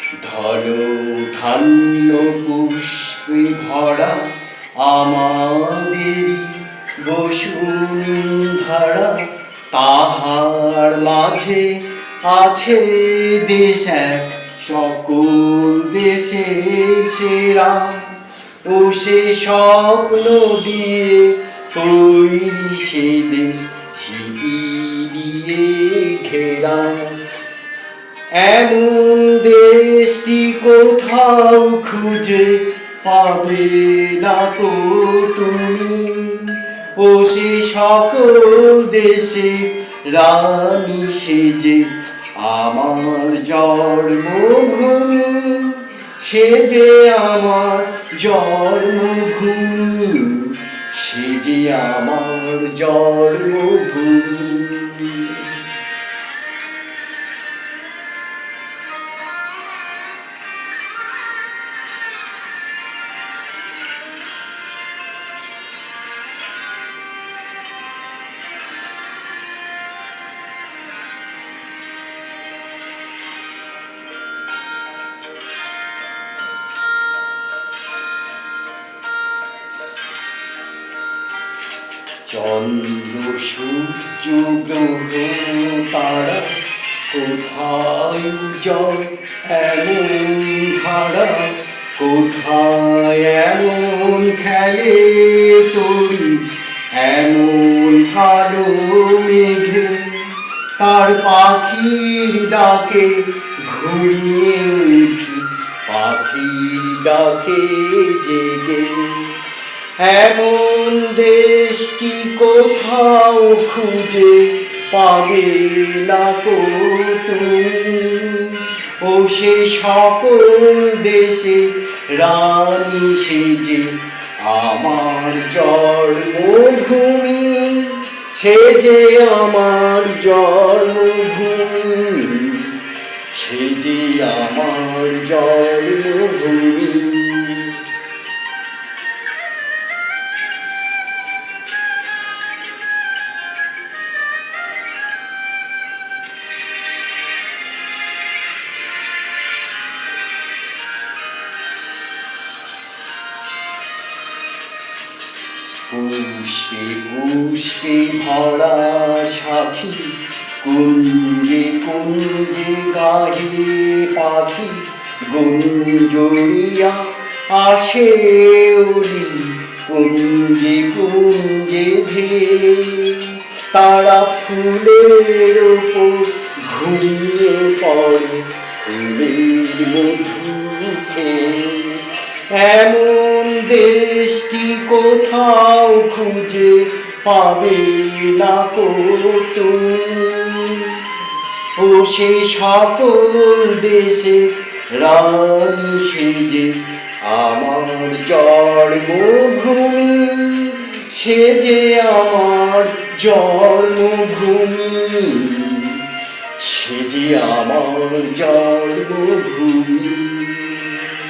ধন ধান্য পুষ্পে ভরা আমাদেরই বসুন্ধরা, তাহার মাঝে আছে দেশ এক সকল দেশের সেরা। ও সে স্বপ্ন দিয়ে তৈরি সে দেশ, স্মৃতি দিয়ে ঘেরা। এমন দেশটি কোথাও খুঁজে পাবে না তো তুমি। ও সে সকল দেশে রানী সেজে আমার জন্মভূমি, সে যে আমার জন্মভূমি, সে যে আমার জন্মভূমি। চন্দ্র সূর্য গ্রহ তারা কোথায় উজ্জ্বল এমন ধারা, কোথায় এমন খেলে তরি এমন কালো মেঘে। তার পাখির ডাকে ঘুরিয়ে উঠি, পাখির ডাকে জেগে। এমন দেশটি কোথাও খুঁজে পাবে না তো তুমি। ও সে সকল দেশে রানী সেজে আমার জন্মভূমি, সে যে আমার জন্মভূমি, সে যে আমার জন্মভূমি। পুষ্পে পুষ্পে ভরা সাখী, কুঞ্জে কুঞ্জে গাহে পাখি। গুঞ্জরিয়া আসে উড়ি কুঞ্জে কুঞ্জে ধেয়ে। তারা ফুলের ওপর ঘুমিয়ে পড়ে ফুলের মধু খেয়ে। এমন দেশটি কোথাও খুঁজে পাবে না তো তুমি। ও সে সকল দেশে রানী সেজে আমার জন্মভূমি, সে যে আমার জন্মভূমি, সে যে আমার জন্মভূমি।